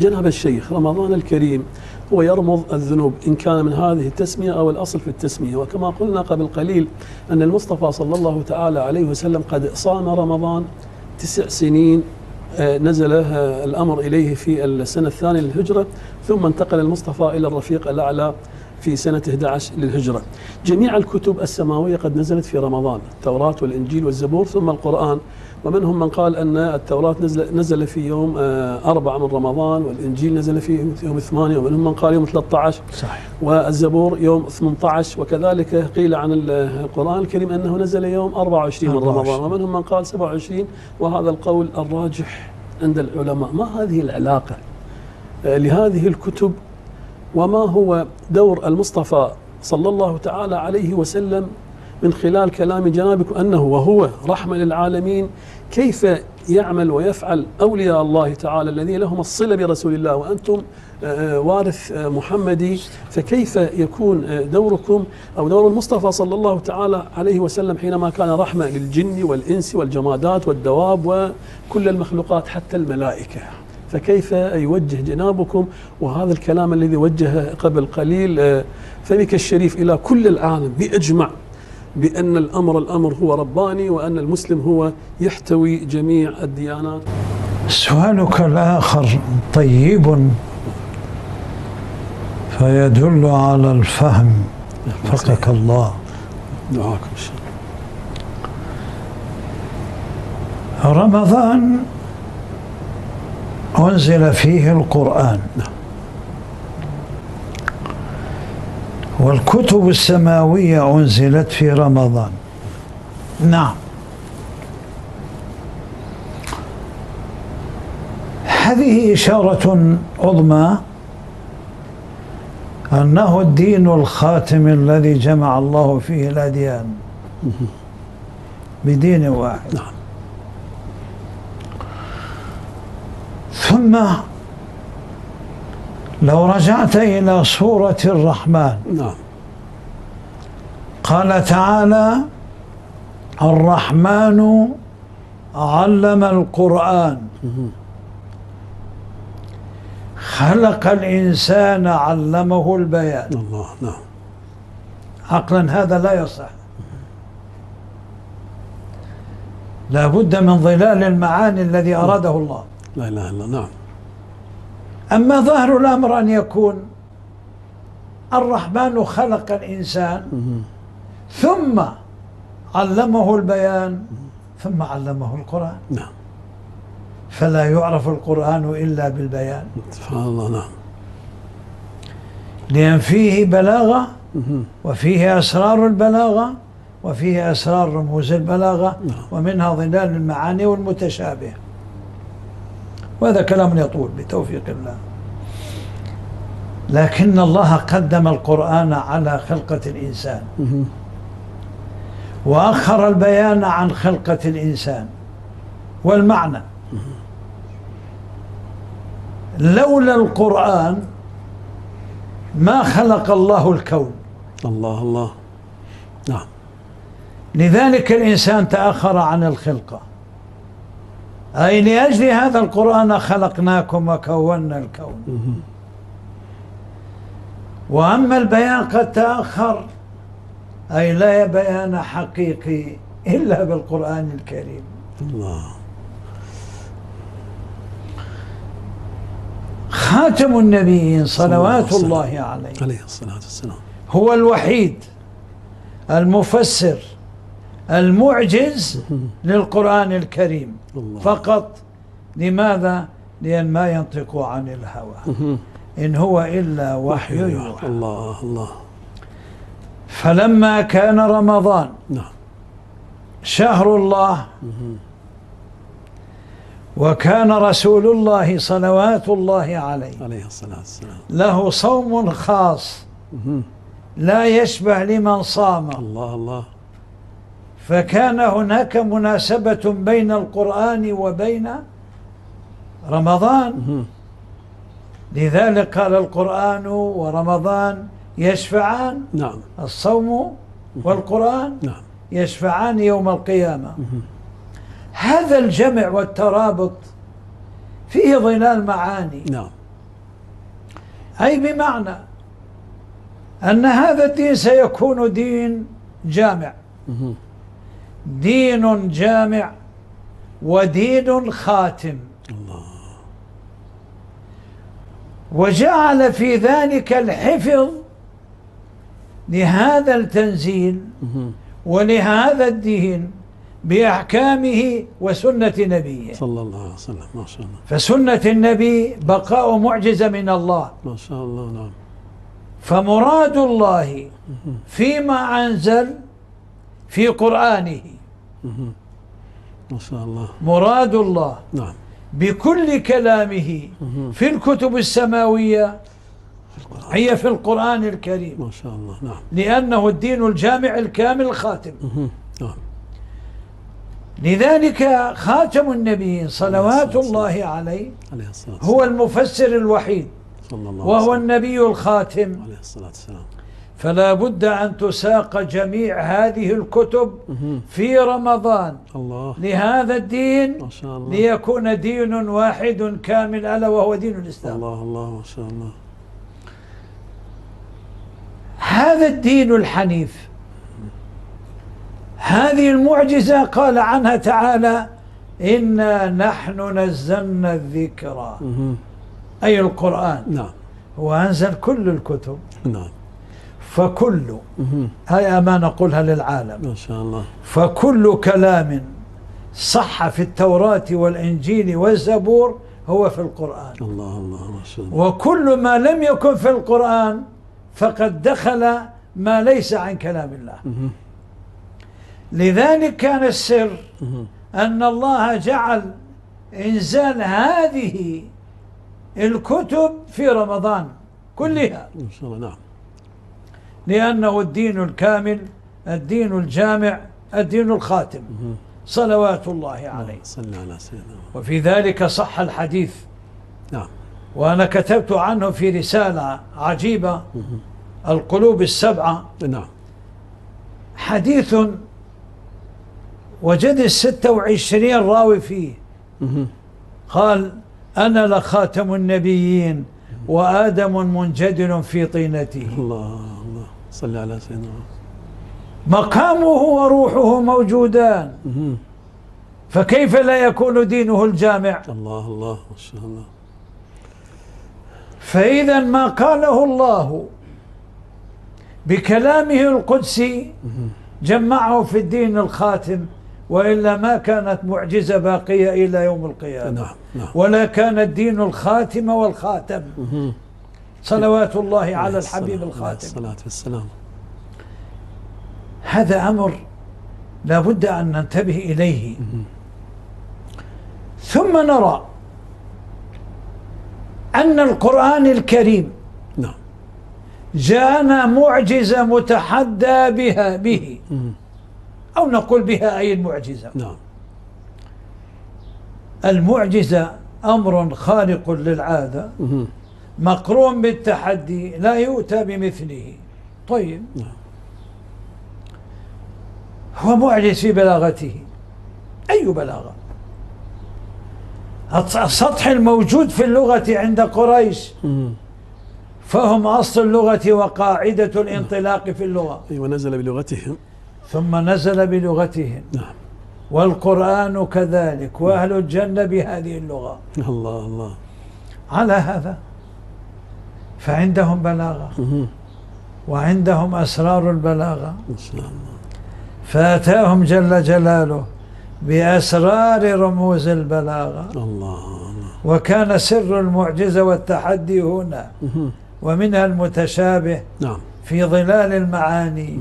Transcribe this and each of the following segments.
جناب الشيخ، رمضان الكريم هو يرمض الذنوب إن كان من هذه التسمية أو الأصل في التسمية، وكما قلنا قبل قليل أن المصطفى صلى الله تعالى عليه وسلم قد صام رمضان 9 سنين، نزل الأمر إليه في السنة الثانية للهجرة، ثم انتقل المصطفى إلى الرفيق الأعلى في سنة 11 للهجرة. جميع الكتب السماوية قد نزلت في رمضان، التوراة والإنجيل والزبور ثم القرآن، ومنهم من قال أن التوراة نزل في يوم 4 من رمضان، والإنجيل نزل في يوم 8، ومنهم من قال يوم 13، صحيح. والزبور يوم 18، وكذلك قيل عن القرآن الكريم أنه نزل يوم 24 من رمضان، ومنهم من قال 27، وهذا القول الراجح عند العلماء. ما هذه العلاقة لهذه الكتب، وما هو دور المصطفى صلى الله تعالى عليه وسلم من خلال كلام جنابكم أنه وهو رحمة للعالمين، كيف يعمل ويفعل أولياء الله تعالى الذين لهم الصلة برسول الله وأنتم وارث محمدي، فكيف يكون دوركم أو دور المصطفى صلى الله تعالى عليه وسلم حينما كان رحمة للجن والإنس والجمادات والدواب وكل المخلوقات حتى الملائكة، فكيف يوجه جنابكم وهذا الكلام الذي وجهه قبل قليل فمك الشريف إلى كل العالم بإجماع بأن الأمر هو رباني، وأن المسلم هو يحتوي جميع الديانات؟ سؤالك الآخر طيب فيدل على الفهم، فقك الله. دعاكم. رمضان أنزل فيه القرآن، والكتب السماوية أنزلت في رمضان. نعم، هذه إشارة عظمى أنه الدين الخاتم الذي جمع الله فيه الأديان بدين واحد. ثم لو رجعت إلى سورة الرحمن، قال تعالى: الرحمن علم القرآن، خلق الإنسان علمه البيان. الله. نعم. عقلا هذا لا يصح، لا بد من ظلال المعاني الذي أراده الله. لا إله إلا الله. نعم. أما ظاهر الأمر أن يكون الرحمن خلق الإنسان ثم علمه البيان ثم علمه القرآن. نعم. فلا يعرف القرآن إلا بالبيان. سبحان الله. نعم. لأن فيه بلاغة، وفيه أسرار البلاغة، وفيه أسرار رموز البلاغة، ومنها ظلال المعاني والمتشابه. وهذا كلام يطول بتوفيق الله، لكن الله قدم القرآن على خلقة الإنسان وأخر البيان عن خلقة الإنسان. والمعنى لولا القرآن ما خلق الله الكون. الله. نعم. لذلك الإنسان تأخر عن الخلقة، أي لأجل هذا القرآن خلقناكم وكونا الكون. وأما البيان قد تأخر، أي لا بيان حقيقي إلا بالقرآن الكريم. الله. خاتم النبيين صلوات الله عليه الصلاة والسلام هو الوحيد المفسر المعجز للقرآن الكريم فقط. لماذا؟ لأن ما ينطق عن الهوى، إن هو إلا وحي يوحى. الله. فلما كان رمضان شهر الله، وكان رسول الله صلوات الله عليه الصلاة والسلام له صوم خاص لا يشبه لمن صام، الله. فكان هناك مناسبة بين القرآن وبين رمضان. لذلك قال القرآن ورمضان يشفعان. نعم. الصوم والقرآن يشفعان يوم القيامة. هذا الجمع والترابط فيه ظلال معاني. نعم. أي بمعنى أن هذا الدين سيكون دين جامع، دين جامع ودين خاتم. الله. وجعل في ذلك الحفظ لهذا التنزيل ولهذا الدين بأحكامه وسنة نبيه صلى الله عليه وسلم. ما شاء الله. فسنة النبي بقاء معجزة من الله، ما شاء الله. نعم. فمراد الله فيما أنزل في قرآنه، ما شاء الله. مراد الله نعم بكل كلامه في الكتب السماوية هي في القرآن الكريم، ما شاء الله. نعم. لأنه الدين الجامع الكامل الخاتم. نعم. لذلك خاتم النبيين صلوات الله عليه هو المفسر الوحيد صلى الله وهو عليه النبي الخاتم عليه الصلاة والسلام. فلا بد أن تساق جميع هذه الكتب في رمضان الله. لهذا الدين، ما شاء الله. ليكون دين واحد كامل ألا وهو دين الإسلام. الله الله. ما شاء الله. هذا الدين الحنيف، هذه المعجزة قال عنها تعالى: إنا نحن نزلنا الذكر، أي القرآن. نعم. هو أنزل كل الكتب. نعم. فكل هاي أمانة نقولها للعالم، ما شاء الله. فكل كلام صح في التوراة والإنجيل والزبور هو في القرآن. الله الله. ما شاء الله. وكل ما لم يكن في القرآن فقد دخل ما ليس عن كلام الله. لذلك كان السر أن الله جعل إنزال هذه الكتب في رمضان كلها، ما شاء الله. نعم. لأنه الدين الكامل، الدين الجامع، الدين الخاتم صلوات الله عليه. صلى على سيدنا. وفي ذلك صح الحديث. نعم. وأنا كتبت عنه في رسالة عجيبة، القلوب السبعة. نعم. حديث وجد 26 راوي فيه. قال: أنا لخاتم النبيين وآدم منجدل في طينته. الله الله. صلى على سيدنا. مقامه وروحه موجودان، فكيف لا يكون دينه الجامع؟ الله الله. ما شاء الله. فإذا ما قاله الله بكلامه القدسي جمعه في الدين الخاتم، وإلا ما كانت معجزة باقية إلى يوم القيامة. نعم. نعم. ولا كان الدين الخاتم والخاتم صلوات الله على الحبيب الخاتم. الصلاة والسلام. هذا أمر لا بد أن ننتبه إليه. ثم نرى أن القرآن الكريم نعم جاءنا معجزة متحدى به أو نقول بها أي المعجزة. نعم. المعجزة أمر خارق للعادة مقرون بالتحدي لا يؤتى بمثله. طيب، هو معجز في بلاغته. أي بلاغة؟ السطح الموجود في اللغة عند قريش، فهم أصل اللغة وقاعدة الانطلاق في اللغة. ونزل بلغتهم ثم نزل بلغتهم. نعم. والقرآن كذلك، وأهل الجنة بهذه اللغة. الله الله. على هذا فعندهم بلاغة وعندهم أسرار البلاغة، إن شاء الله. فأتاهم جل جلاله بأسرار رموز البلاغة. الله الله. وكان سر المعجزة والتحدي هنا، ومنها المتشابه نعم في ظلال المعاني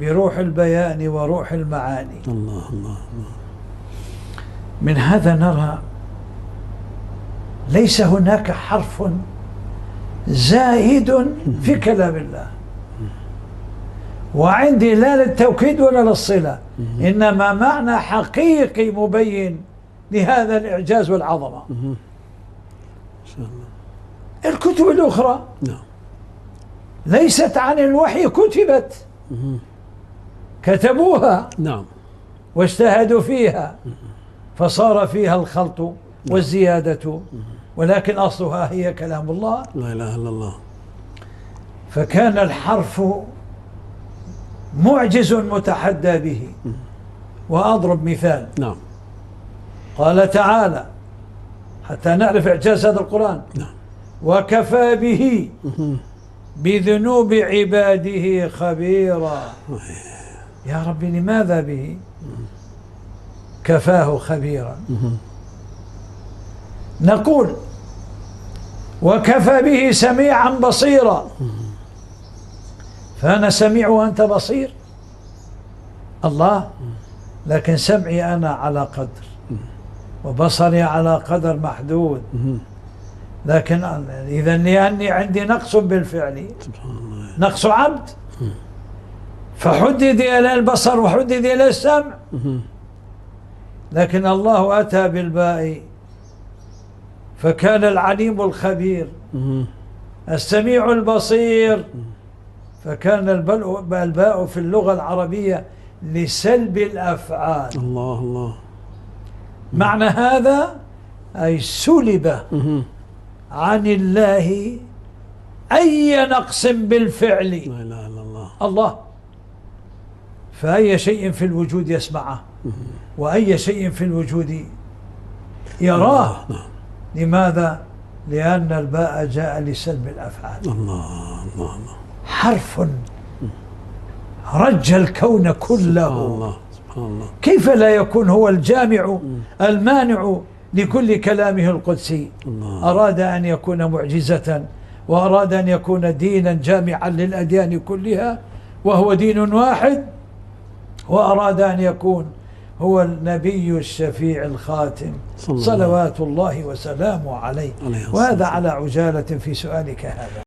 بروح البيان وروح المعاني. الله الله. من هذا نرى ليس هناك حرف زائد في كلام الله، وعندي لا للتوكيد ولا للصلة، إنما معنى حقيقي مبين لهذا الإعجاز والعظمة. إن شاء الله. الكتب الأخرى نعم ليست عن الوحي، كتبت، كتبوها نعم واجتهدوا فيها، فصار فيها الخلط والزيادة، ولكن أصلها هي كلام الله. لا إله إلا الله. فكان الحرف معجز متحدى به. وأضرب مثال. نعم. قال تعالى حتى نعرف إعجاز هذا القرآن: نعم. وكفى به بذنوب عباده خبيرا. يا ربي لماذا به؟ كفاه خبيرا. نقول وكفى به سميعا بصيرا، فأنا سميع وأنت بصير الله، لكن سمعي أنا على قدر وبصري على قدر محدود. لكن إذا لأني عندي نقص بالفعل، نقص عبد، فحدد إلى البصر وحدد إلى السمع، لكن الله أتى بالباء فكان العليم الخبير، السميع البصير، فكان الباء في اللغة العربية لسلب الأفعال. الله الله. معنى هذا أي سلب عن الله أي نقص بالفعل. لا إله إلا الله. الله فأي شيء في الوجود يسمعه وأي شيء في الوجود يراه. لماذا؟ لأن الباء جاء لسلب الأفعال. الله الله الله. حرف رج الكون كله. سبحان الله سبحان الله. كيف لا يكون هو الجامع المانع لكل كلامه القدسي؟ الله. أراد أن يكون معجزة وأراد أن يكون دينا جامعا للأديان كلها وهو دين واحد، وأراد أن يكون هو النبي الشفيع الخاتم صلوات الله وسلامه عليه. وهذا على عجالة في سؤالك هذا.